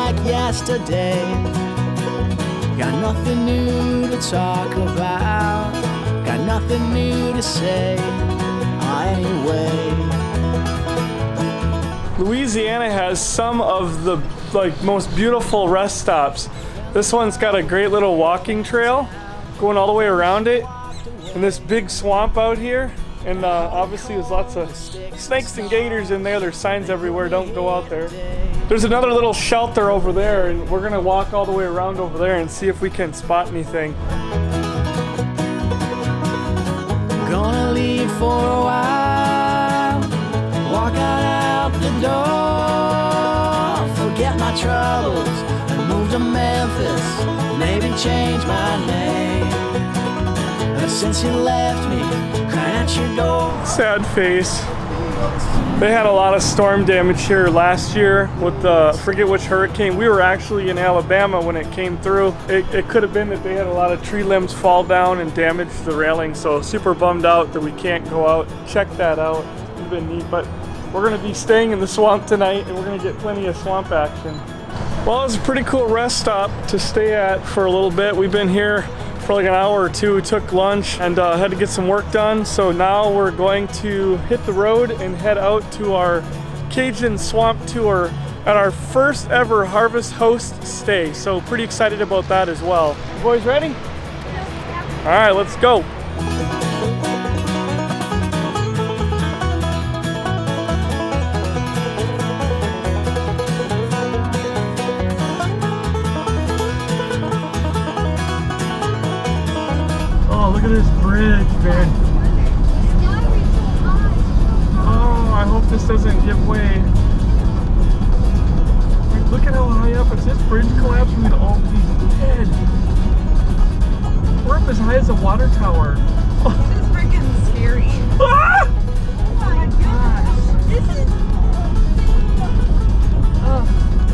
like yesterday. Got nothing new to talk about, got nothing new to say anyway. Louisiana has some of the most beautiful rest stops. This one's got a great little walking trail going all the way around it, and this big swamp out here, and obviously there's lots of snakes and gators in there. There's signs everywhere, don't go out there. There's another little shelter over there, and we're gonna walk all the way around over there and see if we can spot anything. Gonna leave for a while, walk out the door, forget my troubles and move to Memphis, maybe change my name. Since you left me, crying at your door. Sad face. They had a lot of storm damage here last year with the, forget which hurricane. We were actually in Alabama when it came through. It could have been that they had a lot of tree limbs fall down and damage the railing, so super bummed out that we can't go out. Check that out. It's been neat, but we're gonna be staying in the swamp tonight and we're gonna get plenty of swamp action. Well, it's a pretty cool rest stop to stay at for a little bit. We've been here for like an hour or two, took lunch, and had to get some work done. So now we're going to hit the road and head out to our Cajun swamp tour at our first ever Harvest Host stay. So pretty excited about that as well. You boys ready? All right, let's go. Look at this bridge, man. Oh, I hope this doesn't give way. Look at how high up. If this bridge collapsed, we'd all be dead. We're up as high as a water tower. This is freaking scary. Ah! Oh my gosh. This is...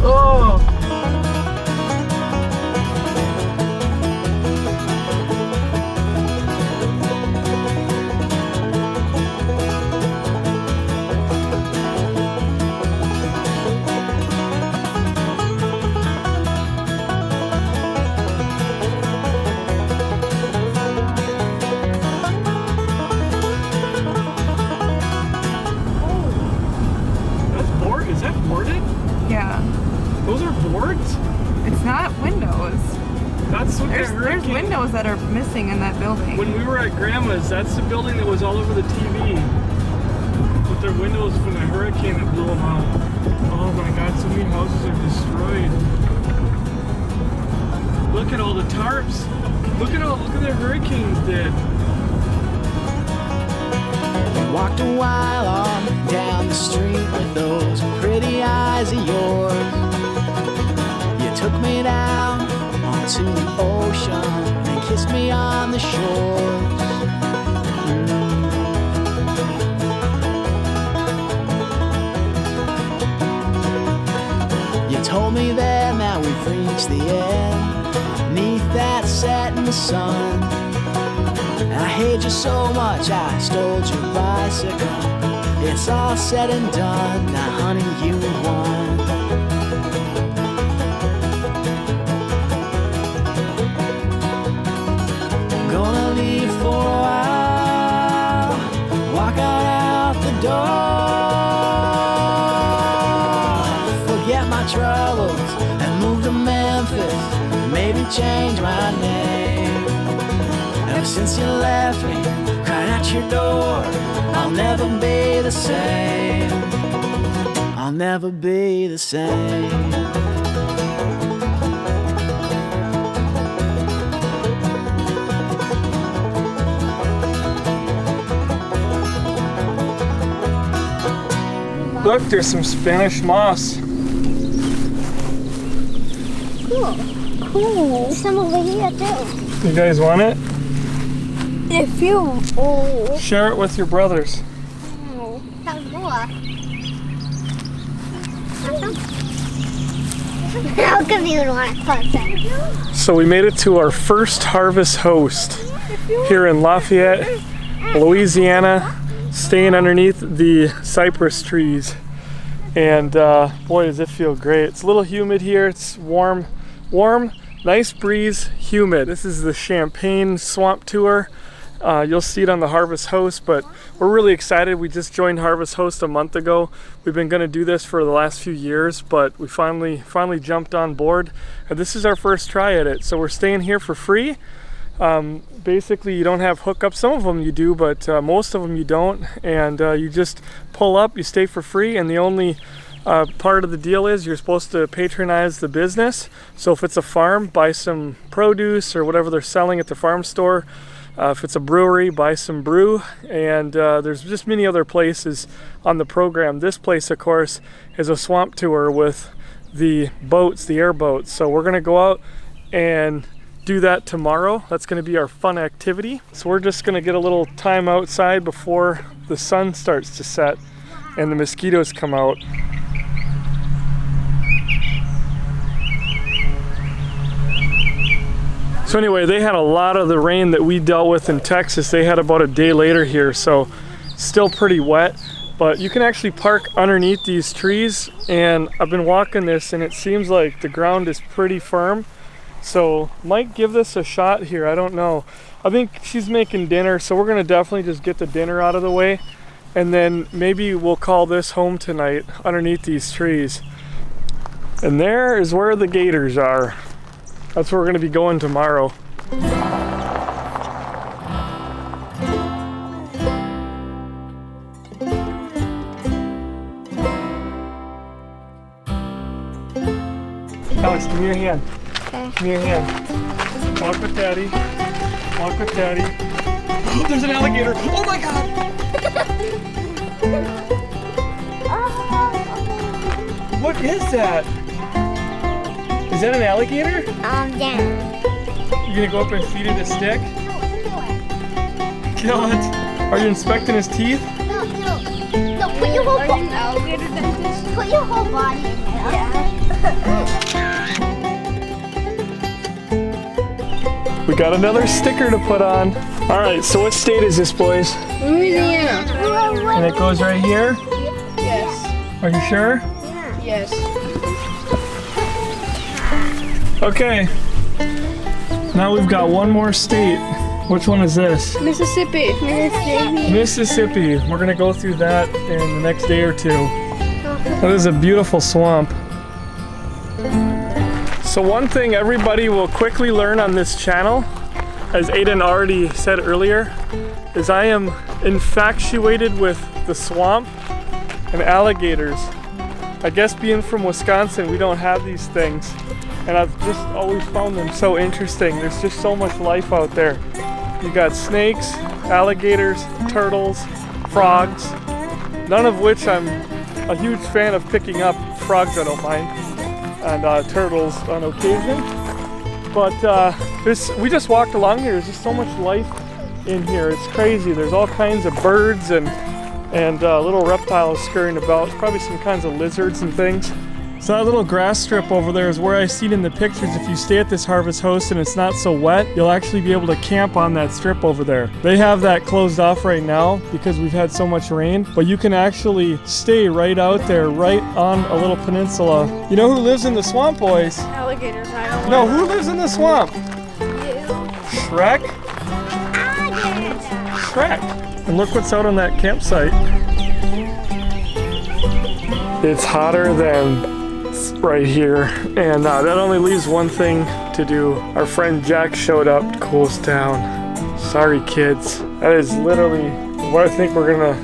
Oh. Is that boarded? Yeah. Those are boards? It's not windows. That's what There's windows that are missing in that building. When we were at Grandma's, that's the building that was all over the TV. With their windows from the hurricane that blew them out. Oh my God, so many houses are destroyed. Look at all the tarps. Look at the hurricanes did. Walked a while on down the street with those pretty eyes of yours. You took me down onto the ocean and kissed me on the shores. You told me then that we've reached the end, neath that setting sun. I hate you so much, I stole your bicycle. It's all said and done, now honey, you won. Gonna leave for a while, walk out the door, forget my troubles and move to Memphis, maybe change my name. Ever since you left me, crying at your door, I'll never be the same. I'll never be the same. Look, there's some Spanish moss. Cool. Cool. Some over here too. You guys want it? If you... Oh. Share it with your brothers. Oh. How's that? How come you don't want to touch it? So we made it to our first Harvest Host here in Lafayette, Louisiana, staying underneath the cypress trees. And boy, does it feel great. It's a little humid here. It's warm, nice breeze, humid. This is the Champagne Swamp Tour. You'll see it on the Harvest Host, but we're really excited. We just joined Harvest Host a month ago. We've been going to do this for the last few years, but we finally jumped on board, and this is our first try at it. So we're staying here for free. Basically, you don't have hookups. Some of them you do, but most of them you don't. And you just pull up, you stay for free, and the only part of the deal is you're supposed to patronize the business. So if it's a farm, buy some produce or whatever they're selling at the farm store. If it's a brewery, buy some brew. And there's just many other places on the program. This place, of course, is a swamp tour with the boats, the airboats. So we're gonna go out and do that tomorrow. That's going to be our fun activity. So we're just going to get a little time outside before the sun starts to set and the mosquitoes come out. So anyway, they had a lot of the rain that we dealt with in Texas. They had about a day later here, so still pretty wet. But you can actually park underneath these trees, and I've been walking this and it seems like the ground is pretty firm. So might give this a shot here, I don't know. I think she's making dinner, so we're gonna definitely just get the dinner out of the way, and then maybe we'll call this home tonight underneath these trees. And there is where the gators are. That's where we're gonna be going tomorrow. Alex, give me your hand. Give me your hand. Walk with Daddy. Walk with Daddy. Oh, there's an alligator. Oh my God! What is that? Is that an alligator? Yeah. You gonna go up and feed it a stick? Kill it. Are you inspecting his teeth? No, put your whole body. Alligator dentist? Put your whole body in there. Yeah. We got another sticker to put on. All right, so what state is this, boys? Louisiana. And it goes right here? Yes. Are you sure? Yes. Okay. Now we've got one more state. Which one is this? Mississippi. Mississippi. We're gonna go through that in the next day or two. That is a beautiful swamp. So one thing everybody will quickly learn on this channel, as Aiden already said earlier, is I am infatuated with the swamp and alligators. I guess being from Wisconsin, we don't have these things, and I've just always found them so interesting. There's just so much life out there. You got snakes, alligators, turtles, frogs, none of which I'm a huge fan of picking up. Frogs I don't mind, and turtles on occasion. But we just walked along here. There's just so much life in here. It's crazy. There's all kinds of birds and little reptiles scurrying about. Probably some kinds of lizards and things. So that little grass strip over there is where I seen in the pictures. If you stay at this Harvest Host and it's not so wet, you'll actually be able to camp on that strip over there. They have that closed off right now because we've had so much rain, but you can actually stay right out there, right on a little peninsula. You know who lives in the swamp, boys? Alligators, I don't No, who lives in the swamp? Shrek? Shrek. And look what's out on that campsite. It's hotter than right here, and that only leaves one thing to do. Our friend Jack showed up to cool us down. Sorry kids, that is literally what I think we're gonna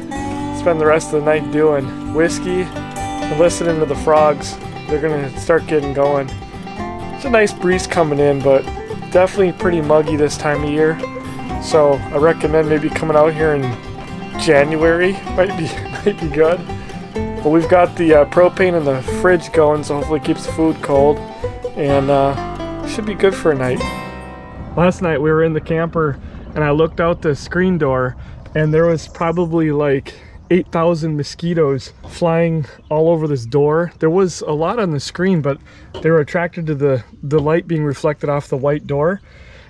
spend the rest of the night doing. Whiskey and listening to the frogs. They're gonna start getting going. It's a nice breeze coming in, but definitely pretty muggy this time of year, so I recommend maybe coming out here in January. Might be good. But we've got the propane in the fridge going, so hopefully it keeps the food cold, and should be good for a night. Last night we were in the camper and I looked out the screen door and there was probably like 8,000 mosquitoes flying all over this door. There was a lot on the screen, but they were attracted to the light being reflected off the white door.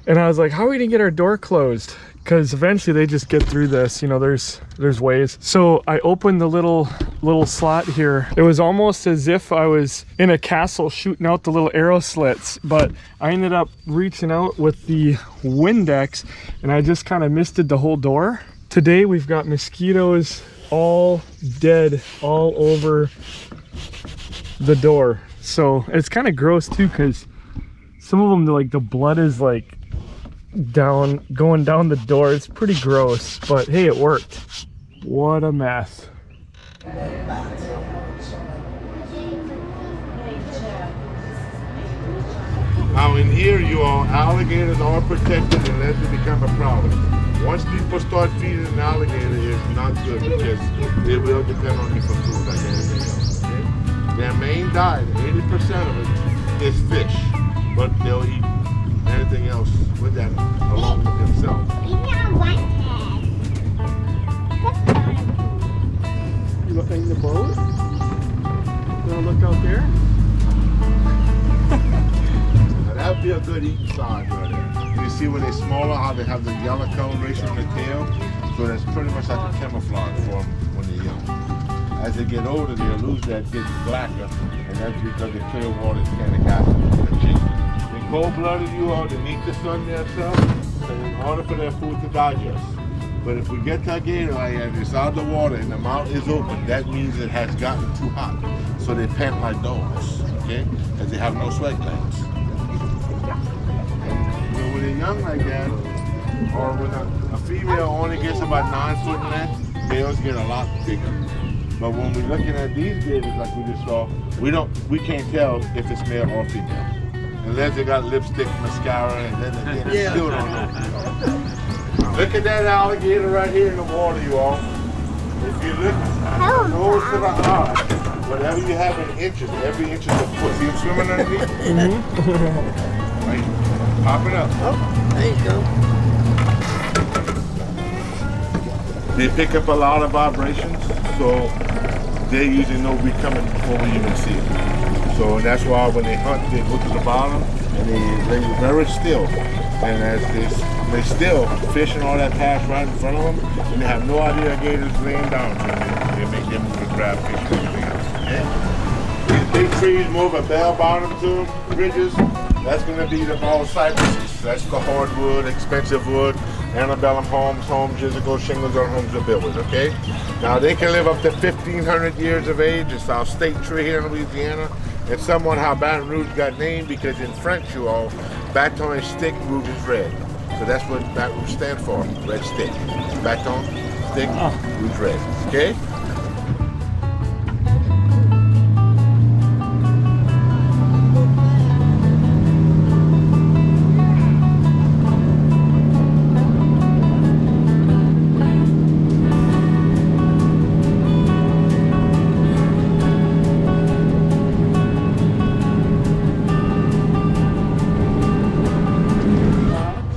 And I was like, how are we gonna get our door closed? Because eventually they just get through this, you know, there's ways. So I opened the little slot here. It was almost as if I was in a castle shooting out the little arrow slits, but I ended up reaching out with the Windex and I just kind of misted the whole door. Today we've got mosquitoes all dead all over the door. So it's kind of gross too, because some of them, like the blood is like going down the door. It's pretty gross, but hey, it worked. What a mess. Now in here, alligators are protected unless they become a problem. Once people start feeding an alligator, it's not good because they will depend on you for food like anything else. Okay? Their main diet, 80% of it, is fish, but they'll eat anything else with that along with themselves. You looking in the boat? You wanna look out there? Now that'd be a good eating size right there. You see when they're smaller, how they have the yellow coloration on the tail? So that's pretty much like a camouflage for them when they're young. As they get older, they'll lose that, get blacker, and that's because the clear water is kind of gassy. They cold-blooded, you all, they need the sun themselves, and in order for their food to digest. But if we get to a gator and it's out of the water and the mouth is open, that means it has gotten too hot. So they pant like dogs, okay? Because they have no sweat glands. And when they're young like that, or when a female only gets about 9 foot in length, males get a lot bigger. But when we're looking at these gators like we just saw, we can't tell if it's male or female. Unless they got lipstick, mascara, and then again, they still don't know. Look at that alligator right here in the water, you all. If you look nose to the eye, whatever you have in inches, every inch is a foot. See him swimming underneath? Right. Pop it up. Oh, there you go. They pick up a lot of vibrations, so they usually know we're coming before we even see it. So that's why when they hunt, they go to the bottom and they lay very still. And as they still, fish and all that pass right in front of them, and they have no idea a gator's laying down, so they make them move to grab fish and everything else. Okay? These big trees move a bell bottom to them, ridges, that's going to be the ball cypresses. That's the hardwood, expensive wood, antebellum homes, jizzical shingles on homes are built with, okay? Now they can live up to 1,500 years of age. It's our state tree here in Louisiana. It's somewhat how Baton Rouge got named because in French, you all, baton is stick, rouge is red. So that's what Baton Rouge stands for, red stick. Baton, stick, rouge red, okay?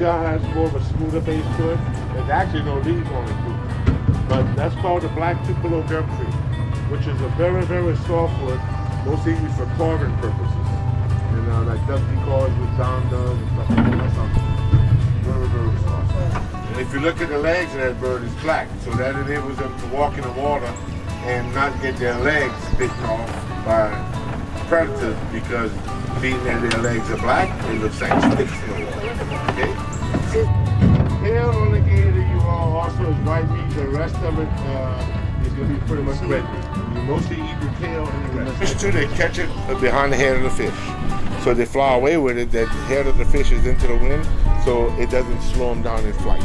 Has more of a smoother base to it. There's actually no leaves on it too. But that's called the black tupelo gum tree, which is a very, very soft wood, mostly used for carving purposes. And like dusty cars with down doves and stuff like that. That's very, very soft. And if you look at the legs of that bird, it's black. So that enables them to walk in the water and not get their legs bitten off by predators because being that their legs are black, it looks like sticks in the water. Okay? Tail on the gator you all also is white meat. The rest of it is going to be pretty much red meat. You mostly eat the tail and the rest. Fish too, they catch it behind the head of the fish. So they fly away with it. That head of the fish is into the wind, so it doesn't slow them down in flight.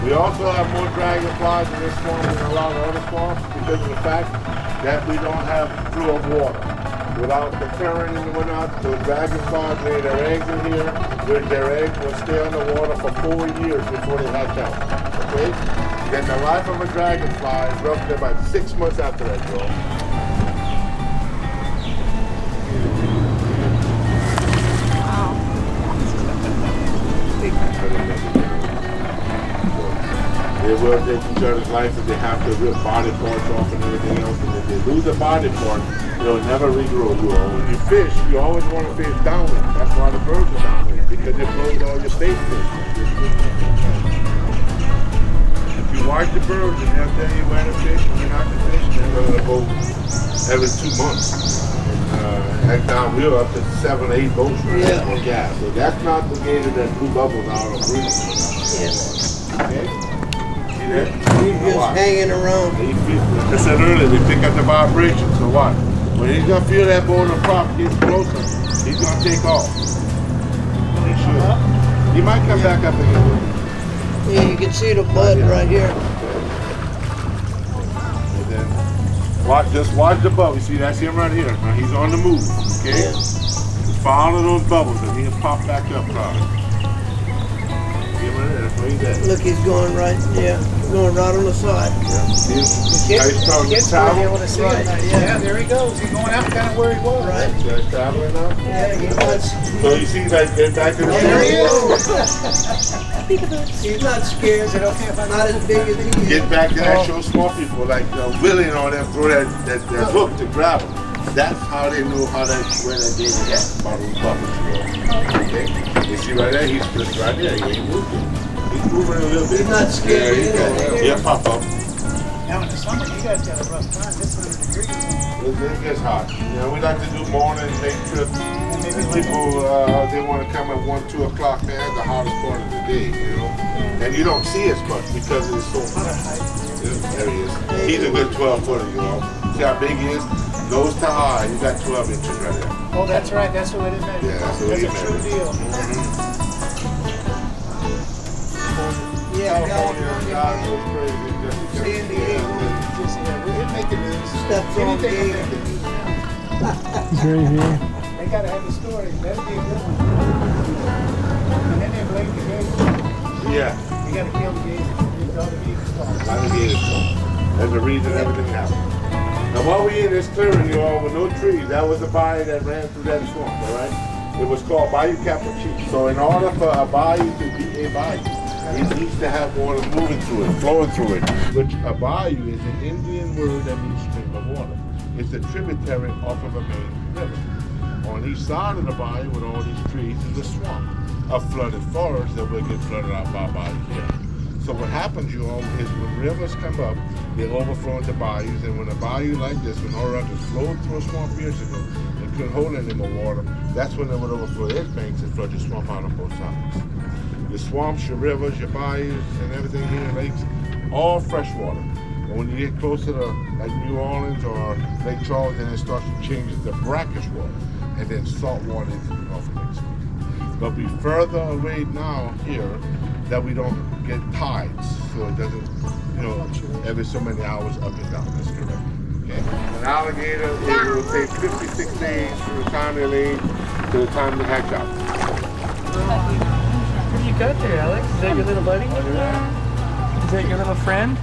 We also have more dragonflies in this swamp than a lot of other swamps because of the fact that we don't have flow of water. Without the current and whatnot, those dragonflies lay their eggs in here, where their eggs will stay on the water for 4 years before they hatch out. Okay? Then the life of a dragonfly is roughly about 6 months after that growth. They're will take each other's life and they have to rip body parts off and everything else. And if they lose a body part, they'll never regrow. When you fish, you always want to fish downwind. That's why the birds are downwind, because it blows all your bait fish. If you watch the birds and they'll tell you where to fish and you're not to fish, they're going to go every 2 months. Heck down, we're up to 7 or 8 boats right on gas. So that's not the gator that blew bubbles out of breathing. Okay? See that? He's just hanging around. Like I said earlier, they pick up the vibration. So what? When he's gonna feel that boat on the prop getting closer, he's gonna take off. He should. He might come back up again. Yeah, you can see the mud right here. Just watch the bubbles. See, that's him right here. Now he's on the move, okay? Just follow those bubbles and he'll pop back up probably. See him right there, that's where he's at. Look, he's going right, going right on the side. See him? He's traveling. Yeah, there he goes. He's going out kind of where he was. Right. He's traveling now. Yeah, he was. So you see that get back to the There he is. Peekaboo. He's not scared. Is it okay if I Not as big as he is. Get back to that show small people like willing on them, throw that hook to grab them. That's how they know where that gator is. About those bubbles, okay? You see right there, he's just right there. He ain't moving. He's moving a little bit. He's not scared. Yeah, pop up. Now in the summer, you guys got a rough time. It's 100 degrees. It gets hot. You know, we like to do morning, late trips. And people, they want to come at 1, 2 o'clock. They have the hottest part of the day, you know. And you don't see as much because it's so hot. There he is. He's a good 12-footer, you know. See how big he is? Nose to eye, you got 12 inches right there. Oh, that's right. That's the way they measure. Yeah, that's the way That's a true deal. Yeah, California, God goes crazy. San Diego. We're making news. Steps on Anything gator. He's right here. They gotta have the story. That'd be a good one. And then they blame the gator. Yeah, You gotta kill the gator. It's all the gator's fault. alligators. That's the reason everything happened. Now while we in this clearing, you all, with no trees, that was the bayou that ran through that swamp, all right? It was called Bayou Capuchin. So in order for a bayou to be a bayou, it needs to have water moving through it, flowing through it. Which a bayou is an Indian word that means stream of water. It's a tributary off of a main river. On each side of the bayou with all these trees is a swamp, a flooded forest that will get flooded out by bayou here. So what happens, you all, is when rivers come up, they overflow into bayous, and when a bayou like this, when all rivers flowed through a swamp years ago and couldn't hold any more water, that's when they would overflow its banks and flood the swamp out on both sides. Your swamps, your rivers, your bayous, and everything here, lakes, all fresh water. But when you get closer to like New Orleans or Lake Charles, then it starts to change to brackish water, and then salt water into the Gulf of Mexico. But we further away now here that we don't get tides, so it doesn't, you know, every so many hours up and down. That's correct. Okay. An alligator, it will take 56 days from the time they lay to the time they hatch out. What do you got there, Alex? Is that your little buddy? Is that your little friend?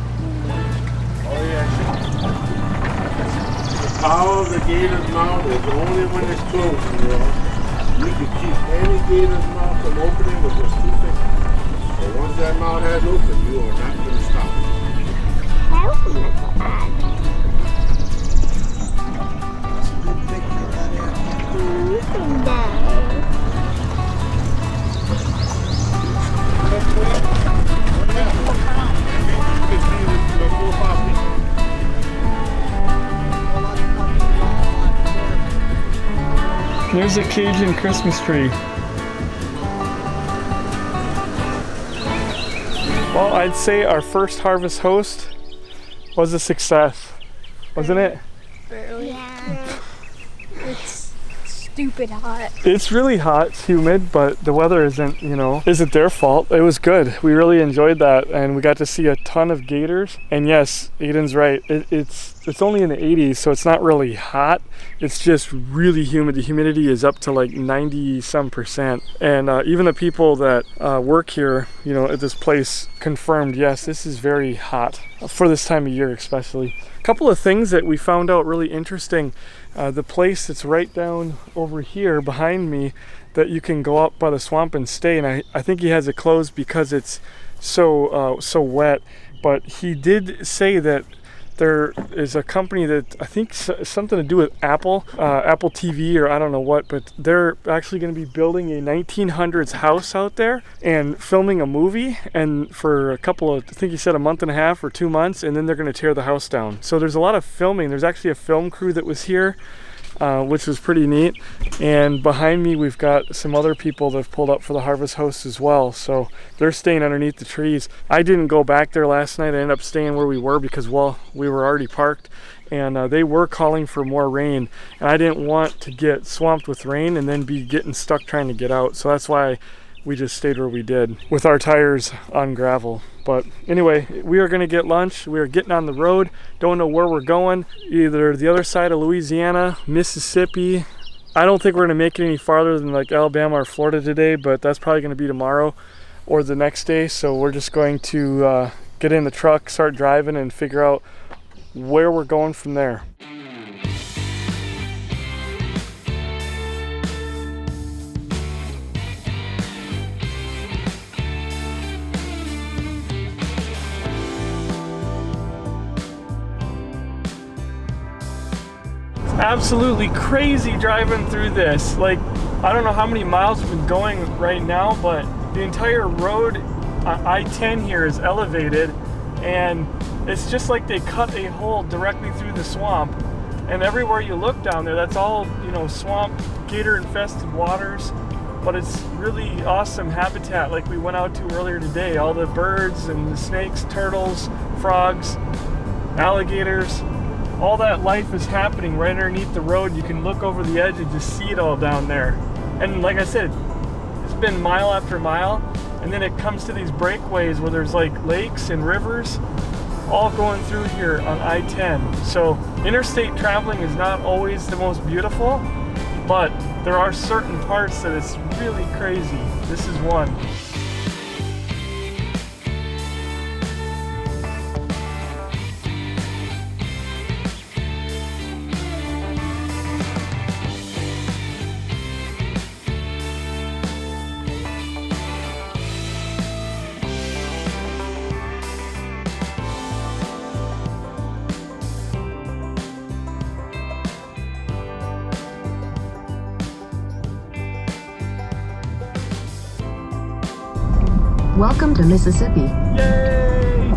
Oh yeah. The power of the gator's mouth is only when it's closed, you know. You can keep any gator's mouth from opening with just 2 fingers. But once that mouth has opened, you are not going to stop it. That's a good picture right there. There's a Cajun Christmas tree. Well, I'd say our first harvest host was a success, wasn't it? Yeah. It's stupid hot. It's really hot, it's humid, but the weather isn't, you know, isn't their fault. It was good. We really enjoyed that, and we got to see a ton of gators. And yes, Aiden's right. It's only in the 80s, so it's not really hot. It's just really humid. The humidity is up to like 90-some%. And even the people that work here, you know, at this place confirmed, yes, this is very hot for this time of year especially. A couple of things that we found out really interesting. The place that's right down over here behind me that you can go up by the swamp and stay, and I think he has it closed because it's so wet. But he did say that there is a company that I think something to do with Apple TV or I don't know what, but they're actually going to be building a 1900s house out there and filming a movie, and for a couple of, I think he said a month and a half or 2 months, and then they're going to tear the house down. So there's a lot of filming. There's actually a film crew that was here, which was pretty neat. And behind me we've got some other people that have pulled up for the harvest host as well, so they're staying underneath the trees. I didn't go back there last night. I ended up staying where we were because, well, we were already parked, and they were calling for more rain, and I didn't want to get swamped with rain and then be getting stuck trying to get out, so that's why we just stayed where we did with our tires on gravel. But anyway, we are going to get lunch. We are getting on the road. Don't know where we're going. Either the other side of Louisiana, Mississippi. I don't think we're going to make it any farther than like Alabama or Florida today, but that's probably going to be tomorrow or the next day. So we're just going to get in the truck, start driving, and figure out where we're going from there. Absolutely crazy driving through this. Like, I don't know how many miles we've been going right now, but the entire road I-10 here is elevated, and it's just like they cut a hole directly through the swamp, and everywhere you look down there, that's all, you know, swamp, gator infested waters. But it's really awesome habitat like we went out to earlier today. All the birds and the snakes, turtles, frogs, alligators. All that life is happening right underneath the road. You can look over the edge and just see it all down there. And like I said, it's been mile after mile, and then it comes to these breakaways where there's like lakes and rivers all going through here on I-10. So interstate traveling is not always the most beautiful, but there are certain parts that it's really crazy. This is one. Welcome to Mississippi. Yay!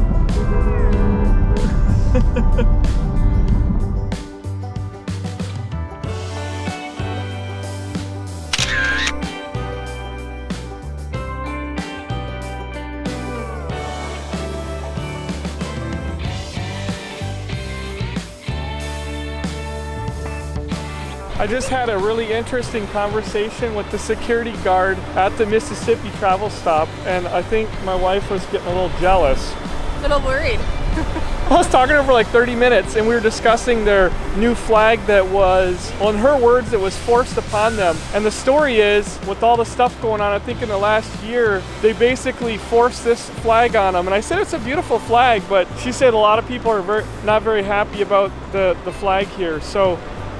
I just had a really interesting conversation with the security guard at the Mississippi travel stop, and I think my wife was getting a little jealous. A little worried. I was talking to her for like 30 minutes, and we were discussing their new flag that was, well, in her words, it was forced upon them. And the story is, with all the stuff going on, I think in the last year, they basically forced this flag on them. And I said it's a beautiful flag, but she said a lot of people are not very happy about the flag here. So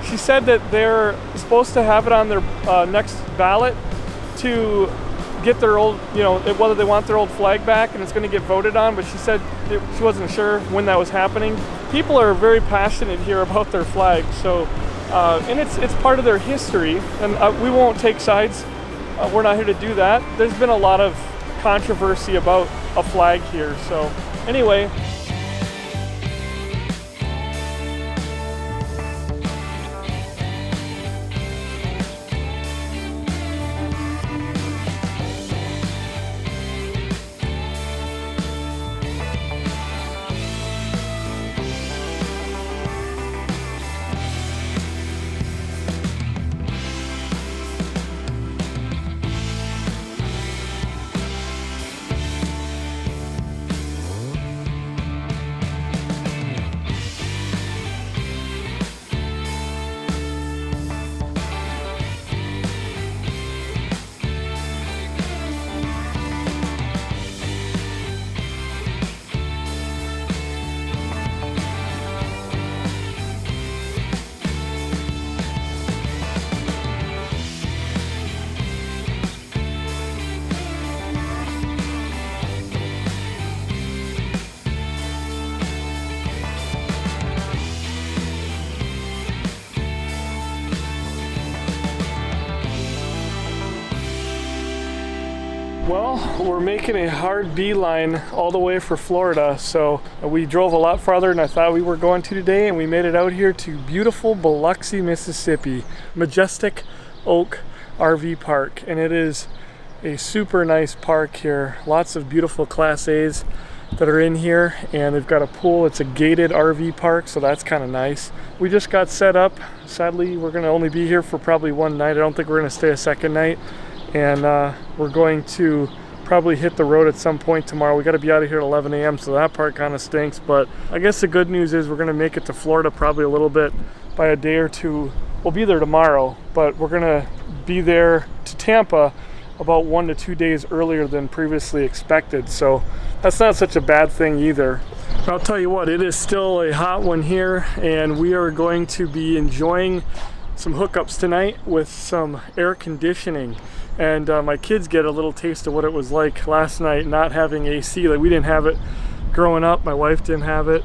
she said that they're supposed to have it on their next ballot to get their old, you know, whether they want their old flag back, and it's going to get voted on. But she said she wasn't sure when that was happening. People are very passionate here about their flag, so and it's part of their history, and we won't take sides. We're not here to do that. There's been a lot of controversy about a flag here, so anyway. Well, we're making a hard beeline all the way for Florida, so we drove a lot farther than I thought we were going to today, and we made it out here to beautiful Biloxi, Mississippi, Majestic Oak RV Park, and it is a super nice park here. Lots of beautiful Class A's that are in here, and they've got a pool. It's a gated RV park, so that's kind of nice. We just got set up. Sadly, we're going to only be here for probably one night. I don't think we're going to stay a second night, and we're going to probably hit the road at some point tomorrow. We got to be out of here at 11 a.m. so that part kind of stinks, but I guess the good news is we're going to make it to Florida probably a little bit by a day or two. We'll be there tomorrow, but we're going to be there to Tampa about 1 to 2 days earlier than previously expected, so that's not such a bad thing either. I'll tell you what, it is still a hot one here, and we are going to be enjoying some hookups tonight with some air conditioning. And my kids get a little taste of what it was like last night not having AC. Like, we didn't have it growing up, my wife didn't have it,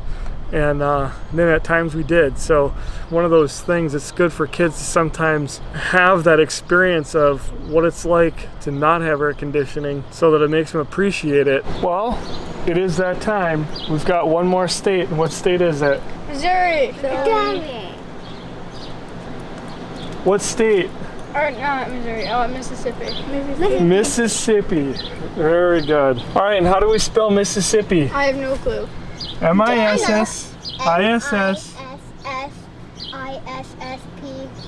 and then at times we did. So one of those things, it's good for kids to sometimes have that experience of what it's like to not have air conditioning, so that it makes them appreciate it. Well, it is that time. We've got one more state, and what state is it? Missouri. What state? Or not Missouri. Oh, Mississippi. Mississippi. Very good. All right, and how do we spell Mississippi? I have no clue. M-I-S-S-I-S-S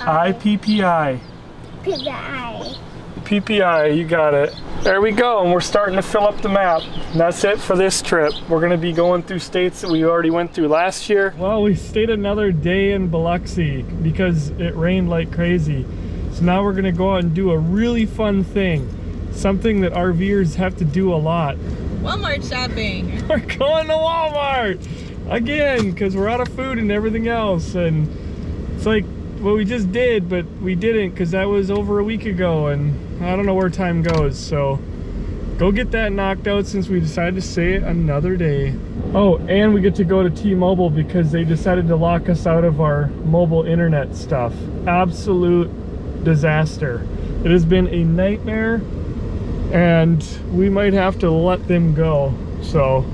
I-P-P-I. P-P-I, you got it. There we go, and we're starting to fill up the map. And that's it for this trip. We're gonna be going through states that we already went through last year. Well, we stayed another day in Biloxi because it rained like crazy. So now we're gonna go out and do a really fun thing. Something that RVers have to do a lot. Walmart shopping. We're going to Walmart again because we're out of food and everything else, and it's like what we just did, but we didn't because that was over a week ago, and I don't know where time goes. So go get that knocked out since we decided to stay another day. Oh, and we get to go to T-Mobile because they decided to lock us out of our mobile internet stuff. Absolute disaster. It has been a nightmare, and we might have to let them go. So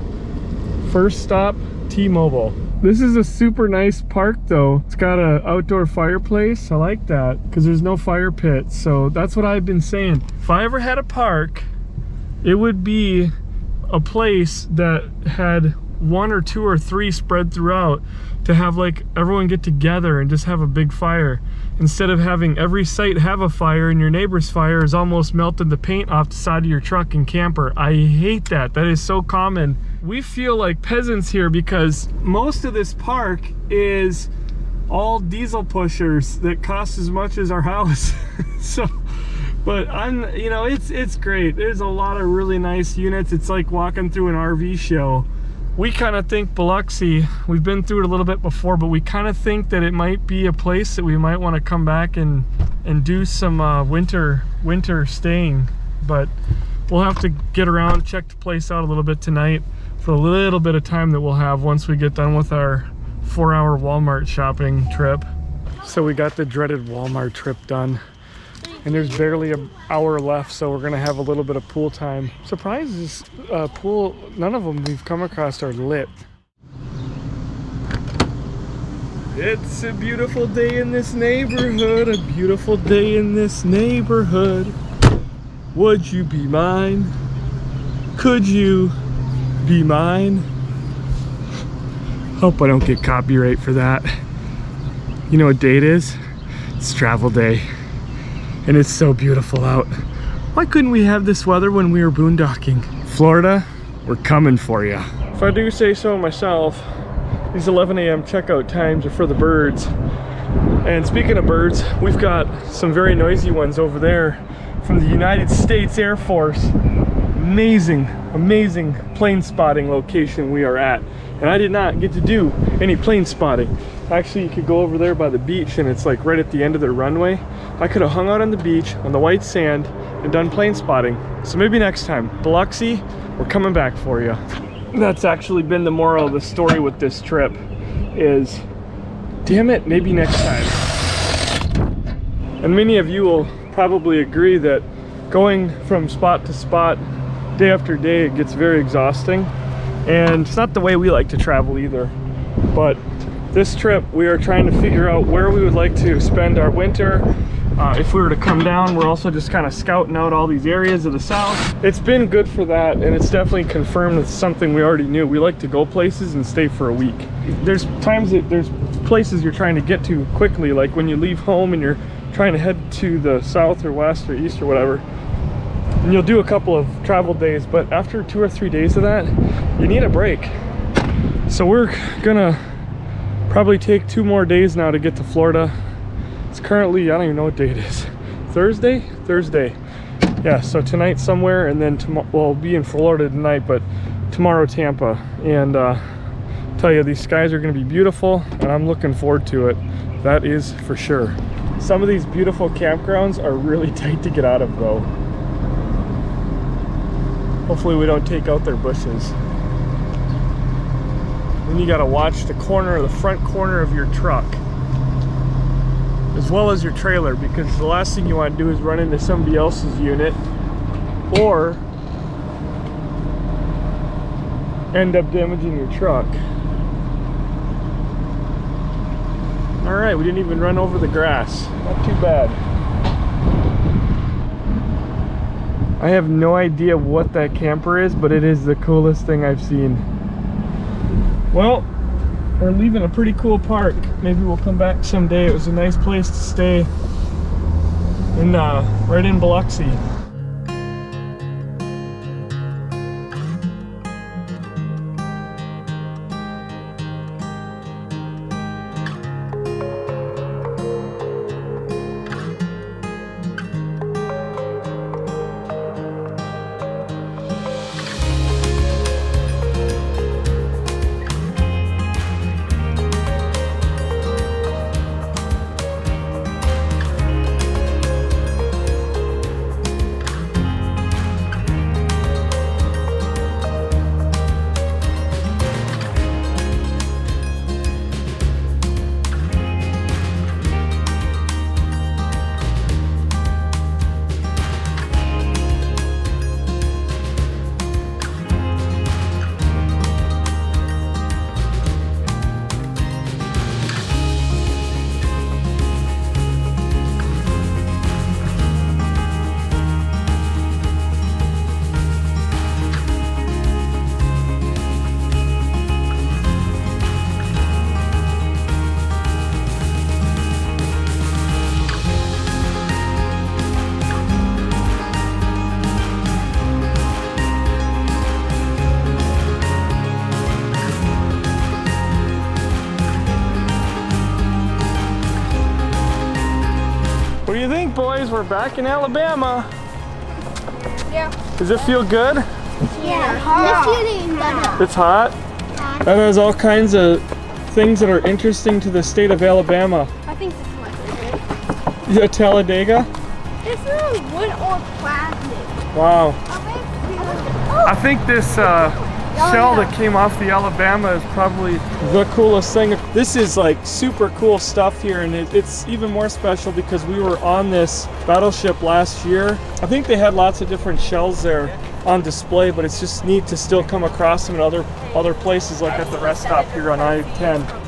first stop, T-Mobile. This is a super nice park though. It's got an outdoor fireplace. I like that because there's no fire pit. So that's what I've been saying. If I ever had a park, it would be a place that had 1 or 2 or 3 spread throughout, to have like everyone get together and just have a big fire, instead of having every site have a fire and your neighbor's fire is almost melted the paint off the side of your truck and camper. I hate that. That is so common. We feel like peasants here because most of this park is all diesel pushers that cost as much as our house. So, but you know, it's great. There's a lot of really nice units. It's like walking through an RV show. We kind of think Biloxi, we've been through it a little bit before, but we kind of think that it might be a place that we might want to come back and do some winter staying. But we'll have to get around, check the place out a little bit tonight for a little bit of time that we'll have once we get done with our 4-hour Walmart shopping trip. So we got the dreaded Walmart trip done, and there's barely an hour left, so we're gonna have a little bit of pool time. Surprised this pool, none of them we've come across are lit. It's a beautiful day in this neighborhood, a beautiful day in this neighborhood. Would you be mine? Could you be mine? Hope I don't get copyright for that. You know what day it is? It's travel day. And it's so beautiful out. Why couldn't we have this weather when we were boondocking? Florida, we're coming for you. If I do say so myself, these 11 a.m. checkout times are for the birds. And speaking of birds, we've got some very noisy ones over there from the United States Air Force. Amazing, amazing plane spotting location we are at. And I did not get to do any plane spotting. Actually, you could go over there by the beach, and it's like right at the end of their runway. I could have hung out on the beach on the white sand and done plane spotting. So maybe next time. Biloxi, we're coming back for you. That's actually been the moral of the story with this trip is, damn it, maybe next time. And many of you will probably agree that going from spot to spot day after day, it gets very exhausting, and it's not the way we like to travel either. But this trip we are trying to figure out where we would like to spend our winter. If we were to come down, we're also just kind of scouting out all these areas of the south. It's been good for that, and it's definitely confirmed it's something we already knew. We like to go places and stay for a week. There's times that there's places you're trying to get to quickly, like when you leave home and you're trying to head to the south or west or east or whatever, and you'll do a couple of travel days, but after 2 or 3 days of that, you need a break. So we're gonna probably take 2 more days now to get to Florida. It's currently, I don't even know what day it is. Thursday? Thursday. Yeah, so tonight somewhere, and then tomorrow, well, we'll be in Florida tonight, but tomorrow Tampa. And tell you, these skies are gonna be beautiful, and I'm looking forward to it. That is for sure. Some of these beautiful campgrounds are really tight to get out of though. Hopefully we don't take out their bushes. Then you gotta watch the corner, the front corner of your truck, as well as your trailer, because the last thing you want to do is run into somebody else's unit or end up damaging your truck. All right, we didn't even run over the grass. Not too bad. I have no idea what that camper is, but it is the coolest thing I've seen. Well, we're leaving a pretty cool park. Maybe we'll come back someday. It was a nice place to stay in right in Biloxi. What do you think, boys? We're back in Alabama. Yeah. Does it feel good? Yeah, hot. It's hot? That has all kinds of things that are interesting to the state of Alabama. I think this is my favorite. Yeah, Talladega? This is wood or plastic. Wow. Oh. I think this shell that came off the Alabama is probably the coolest thing. This is like super cool stuff here, and it's even more special because we were on this battleship last year. I think they had lots of different shells there on display, but it's just neat to still come across them in other places, like at the rest stop here on I-10.